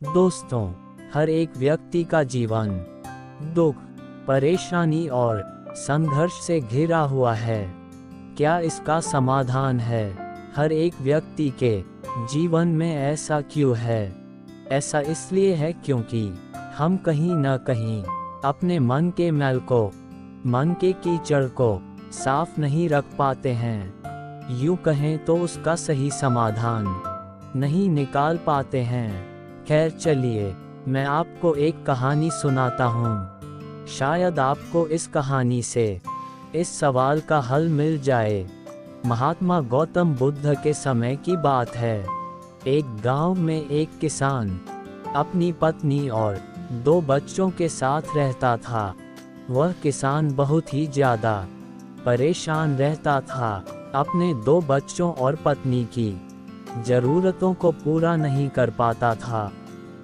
दोस्तों, हर एक व्यक्ति का जीवन दुख, परेशानी और संघर्ष से घिरा हुआ है। क्या इसका समाधान है? हर एक व्यक्ति के जीवन में ऐसा क्यों है? ऐसा इसलिए है क्योंकि हम कहीं न कहीं अपने मन के मैल को, मन के कीचड़ को साफ नहीं रख पाते हैं। यूँ कहें तो उसका सही समाधान नहीं निकाल पाते हैं। खैर चलिए, मैं आपको एक कहानी सुनाता हूँ। शायद आपको इस कहानी से इस सवाल का हल मिल जाए। महात्मा गौतम बुद्ध के समय की बात है। एक गांव में एक किसान अपनी पत्नी और 2 बच्चों के साथ रहता था। वह किसान बहुत ही ज़्यादा परेशान रहता था। अपने 2 बच्चों और पत्नी की ज़रूरतों को पूरा नहीं कर पाता था।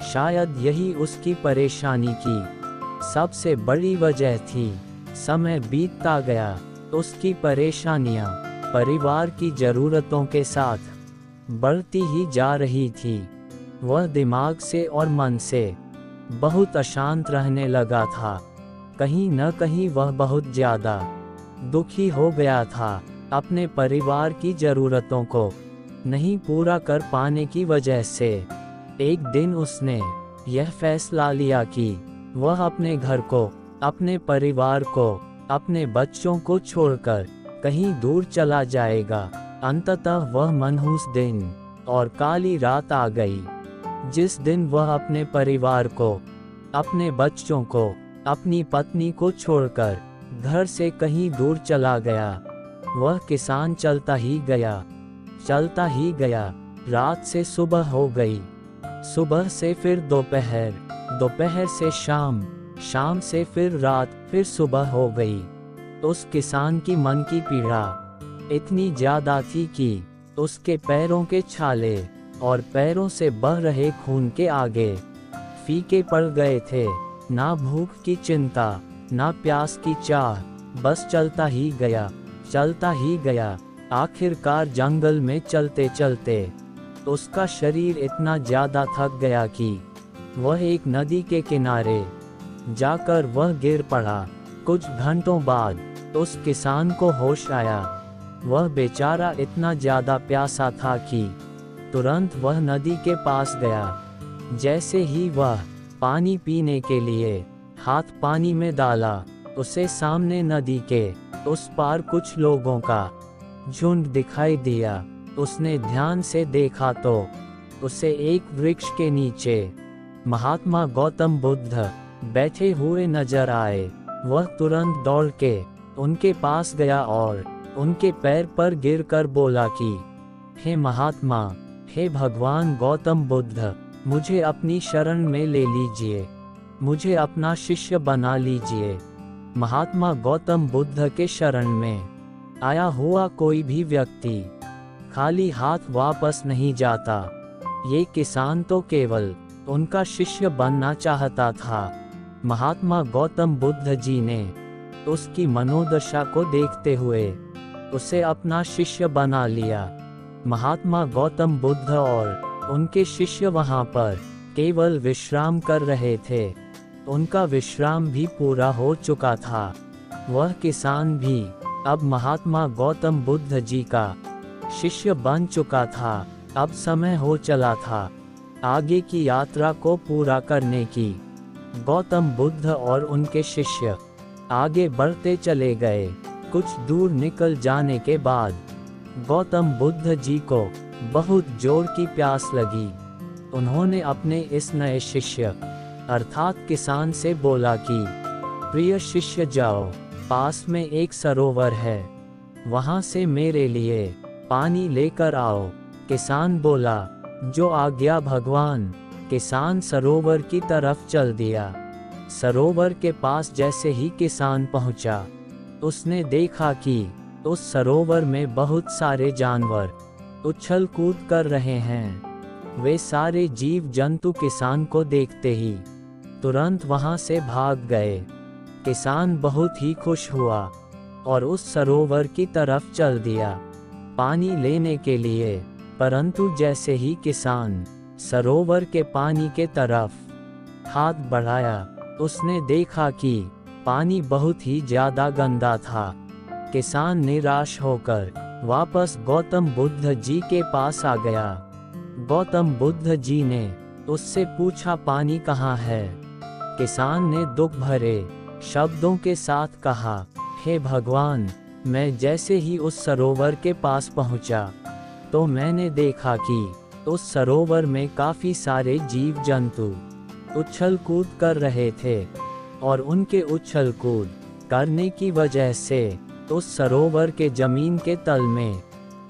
शायद यही उसकी परेशानी की सबसे बड़ी वजह थी। समय बीतता गया, उसकी परेशानियां परिवार की ज़रूरतों के साथ बढ़ती ही जा रही थी। वह दिमाग से और मन से बहुत अशांत रहने लगा था। कहीं न कहीं वह बहुत ज़्यादा दुखी हो गया था। अपने परिवार की ज़रूरतों को नहीं पूरा कर पाने की वजह से एक दिन उसने यह फैसला लिया कि वह अपने घर को, अपने परिवार को, अपने बच्चों को छोड़कर कहीं दूर चला जाएगा। अंततः वह मनहूस दिन और काली रात आ गई, जिस दिन वह अपने परिवार को, अपने बच्चों को, अपनी पत्नी को छोड़कर घर से कहीं दूर चला गया। वह किसान चलता ही गया, चलता ही गया। रात से सुबह हो गई, सुबह से फिर दोपहर, दोपहर से शाम, शाम से फिर रात, फिर सुबह हो गई। उस किसान की मन की पीड़ा इतनी ज़्यादा थी कि उसके पैरों के छाले और पैरों से बह रहे खून के आगे फीके पड़ गए थे। ना भूख की चिंता, ना प्यास की चाह, बस चलता ही गया, चलता ही गया। आखिरकार जंगल में चलते चलते उसका शरीर इतना ज़्यादा थक गया कि वह एक नदी के किनारे जाकर वह गिर पड़ा। कुछ घंटों बाद उस किसान को होश आया। वह बेचारा इतना ज़्यादा प्यासा था कि तुरंत वह नदी के पास गया। जैसे ही वह पानी पीने के लिए हाथ पानी में डाला, उसे सामने नदी के उस पार कुछ लोगों का झुंड दिखाई दिया। उसने ध्यान से देखा तो उसे एक वृक्ष के नीचे महात्मा गौतम बुद्ध बैठे हुए नजर आए। वह तुरंत दौड़ के उनके पास गया और उनके पैर पर गिरकर बोला कि हे महात्मा, हे भगवान गौतम बुद्ध, मुझे अपनी शरण में ले लीजिए, मुझे अपना शिष्य बना लीजिए। महात्मा गौतम बुद्ध के शरण में आया हुआ कोई भी व्यक्ति खाली हाथ वापस नहीं जाता। ये किसान तो केवल उनका शिष्य बनना चाहता था। महात्मा गौतम बुद्ध जी ने उसकी मनोदशा को देखते हुए उसे अपना शिष्य बना लिया। महात्मा गौतम बुद्ध और उनके शिष्य वहाँ पर केवल विश्राम कर रहे थे। उनका विश्राम भी पूरा हो चुका था। वह किसान भी अब महात्मा गौतम बुद्ध जी का शिष्य बन चुका था। अब समय हो चला था आगे की यात्रा को पूरा करने की। गौतम बुद्ध और उनके शिष्य आगे बढ़ते चले गए। कुछ दूर निकल जाने के बाद गौतम बुद्ध जी को बहुत जोर की प्यास लगी। उन्होंने अपने इस नए शिष्य अर्थात किसान से बोला कि प्रिय शिष्य, जाओ, पास में एक सरोवर है, वहाँ से मेरे लिए पानी लेकर आओ। किसान बोला, जो आज्ञा भगवान। किसान सरोवर की तरफ चल दिया। सरोवर के पास जैसे ही किसान पहुंचा, उसने देखा कि उस सरोवर में बहुत सारे जानवर उछल कूद कर रहे हैं। वे सारे जीव जंतु किसान को देखते ही तुरंत वहां से भाग गए। किसान बहुत ही खुश हुआ और उस सरोवर की तरफ चल दिया पानी लेने के लिए। परंतु जैसे ही किसान सरोवर के पानी के तरफ हाथ बढ़ाया। उसने देखा कि पानी बहुत ही ज्यादा गंदा था। किसान निराश होकर वापस गौतम बुद्ध जी के पास आ गया। गौतम बुद्ध जी ने उससे पूछा, पानी कहाँ है? किसान ने दुख भरे शब्दों के साथ कहा, हे भगवान, मैं जैसे ही उस सरोवर के पास पहुंचा तो मैंने देखा कि उस सरोवर में काफी सारे जीव जंतु उछल कूद कर रहे थे और उनके उछल कूद करने की वजह से उस सरोवर के जमीन के तल में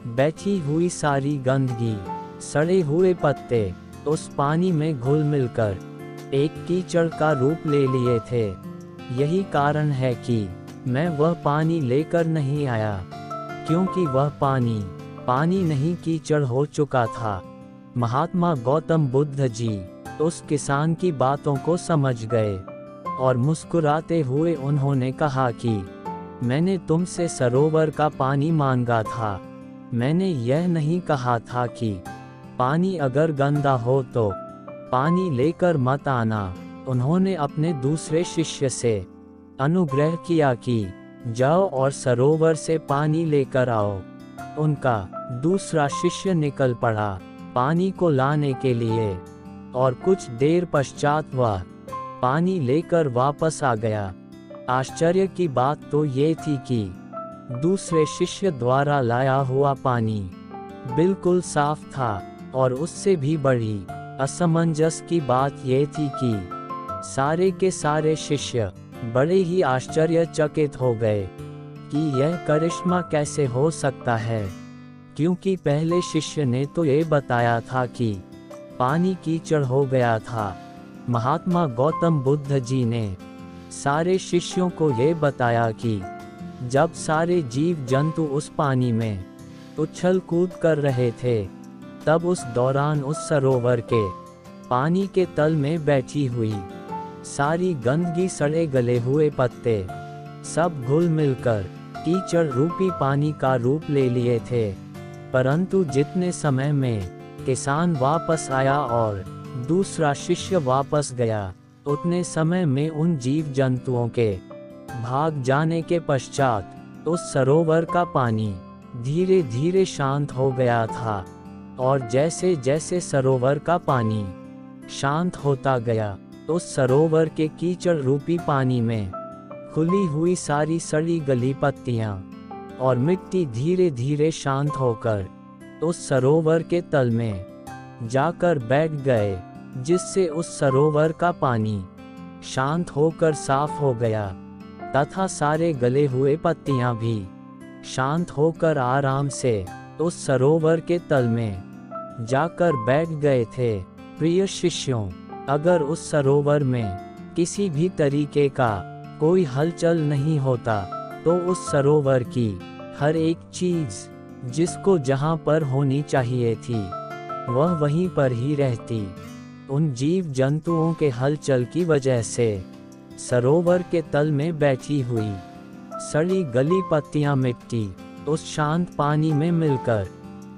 बैठी हुई सारी गंदगी, सड़े हुए पत्ते उस पानी में घुल मिलकर एक कीचड़ का रूप ले लिए थे। यही कारण है कि मैं वह पानी लेकर नहीं आया, क्योंकि वह पानी नहीं कीचड़ हो चुका था। महात्मा गौतम बुद्ध जी उस किसान की बातों को समझ गए और मुस्कुराते हुए उन्होंने कहा कि मैंने तुमसे सरोवर का पानी मांगा था, मैंने यह नहीं कहा था कि पानी अगर गंदा हो तो पानी लेकर मत आना। उन्होंने अपने दूसरे शिष्य से अनुग्रह किया कि जाओ और सरोवर से पानी लेकर आओ। उनका दूसरा शिष्य निकल पड़ा पानी को लाने के लिए और कुछ देर पश्चात वह पानी लेकर वापस आ गया। आश्चर्य की बात तो ये थी कि दूसरे शिष्य द्वारा लाया हुआ पानी बिल्कुल साफ था और उससे भी बड़ी असमंजस की बात ये थी कि सारे के सारे शिष्य बड़े ही आश्चर्यचकित हो गए कि यह करिश्मा कैसे हो सकता है, क्योंकि पहले शिष्य ने तो ये बताया था कि पानी कीचड़ हो गया था। महात्मा गौतम बुद्ध जी ने सारे शिष्यों को ये बताया कि जब सारे जीव जंतु उस पानी में उछल कूद कर रहे थे, तब उस दौरान उस सरोवर के पानी के तल में बैठी हुई सारी गंदगी, सड़े गले हुए पत्ते सब घुल मिलकर कीचड़ रूपी पानी का रूप ले लिए थे। परंतु जितने समय में किसान वापस आया और दूसरा शिष्य वापस गया, उतने समय में उन जीव जंतुओं के भाग जाने के पश्चात उस सरोवर का पानी धीरे धीरे शांत हो गया था। और जैसे जैसे सरोवर का पानी शांत होता गया, उस सरोवर के कीचड़ रूपी पानी में खुली हुई सारी सड़ी गली पत्तियां और मिट्टी धीरे धीरे शांत होकर उस सरोवर के तल में जाकर बैठ गए, जिससे उस सरोवर का पानी शांत होकर साफ हो गया तथा सारे गले हुए पत्तियां भी शांत होकर आराम से उस सरोवर के तल में जाकर बैठ गए थे। प्रिय शिष्यों, अगर उस सरोवर में किसी भी तरीके का कोई हलचल नहीं होता, तो उस सरोवर की हर एक चीज जिसको जहां पर होनी चाहिए थी, वह वहीं पर ही रहती। उन जीव जंतुओं के हलचल की वजह से सरोवर के तल में बैठी हुई सड़ी गली पत्तियां, मिट्टी उस शांत पानी में मिलकर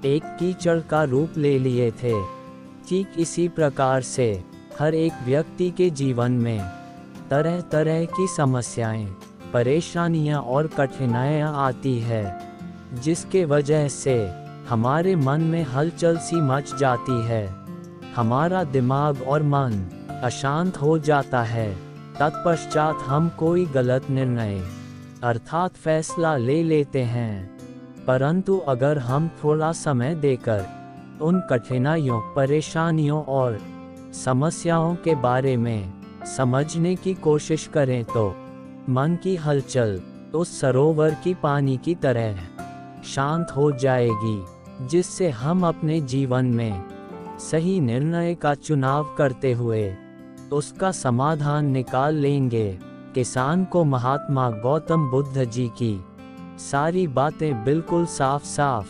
एक कीचड़ का रूप ले लिए थे। ठीक इसी प्रकार से हर एक व्यक्ति के जीवन में तरह तरह की समस्याएं, परेशानियां और कठिनाइयां आती है, जिसके वजह से हमारे मन में हलचल सी मच जाती है। हमारा दिमाग और मन अशांत हो जाता है। तत्पश्चात हम कोई गलत निर्णय अर्थात फैसला ले लेते हैं। परंतु अगर हम थोड़ा समय देकर उन कठिनाइयों, परेशानियों और समस्याओं के बारे में समझने की कोशिश करें, तो मन की हलचल उस सरोवर की पानी की तरह शांत हो जाएगी, जिससे हम अपने जीवन में सही निर्णय का चुनाव करते हुए उसका समाधान निकाल लेंगे। किसान को महात्मा गौतम बुद्ध जी की सारी बातें बिल्कुल साफ साफ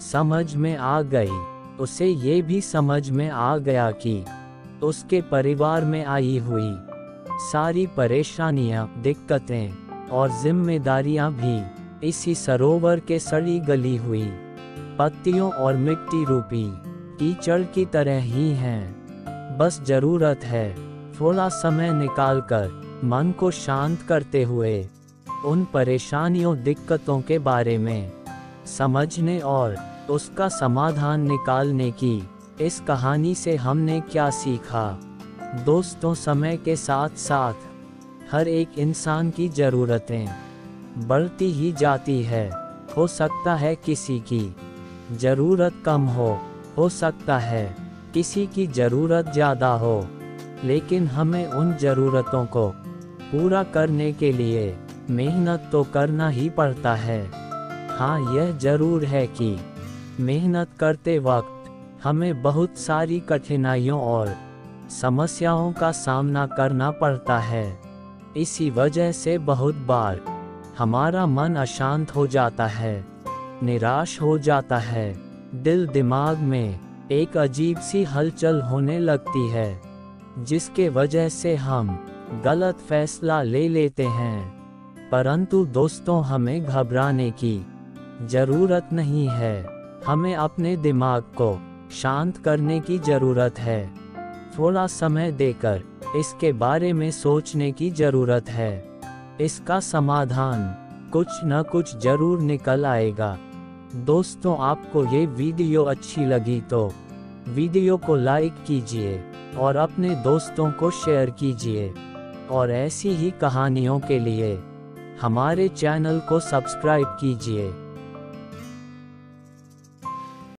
समझ में आ गई। उसे ये भी समझ में आ गया कि उसके परिवार में आई हुई सारी परेशानियां, दिक्कतें और जिम्मेदारियां भी इसी सरोवर के सड़ी गली हुई पत्तियों और मिट्टी रूपी कीचड़ की तरह ही हैं। बस जरूरत है थोड़ा समय निकालकर मन को शांत करते हुए उन परेशानियों दिक्कतों के बारे में समझने और उसका समाधान निकालने की। इस कहानी से हमने क्या सीखा? दोस्तों, समय के साथ साथ हर एक इंसान की ज़रूरतें बढ़ती ही जाती है। हो सकता है किसी की ज़रूरत कम हो सकता है किसी की ज़रूरत ज़्यादा हो, लेकिन हमें उन ज़रूरतों को पूरा करने के लिए मेहनत तो करना ही पड़ता है। हाँ, यह ज़रूर है कि मेहनत करते वक्त हमें बहुत सारी कठिनाइयों और समस्याओं का सामना करना पड़ता है। इसी वजह से बहुत बार हमारा मन अशांत हो जाता है, निराश हो जाता है, दिल दिमाग में एक अजीब सी हलचल होने लगती है, जिसके वजह से हम गलत फैसला ले लेते हैं। परंतु दोस्तों, हमें घबराने की ज़रूरत नहीं है। हमें अपने दिमाग को शांत करने की ज़रूरत है। थोड़ा समय देकर इसके बारे में सोचने की ज़रूरत है। इसका समाधान कुछ न कुछ ज़रूर निकल आएगा। दोस्तों, आपको ये वीडियो अच्छी लगी तो वीडियो को लाइक कीजिए और अपने दोस्तों को शेयर कीजिए। और ऐसी ही कहानियों के लिए हमारे चैनल को सब्सक्राइब कीजिए।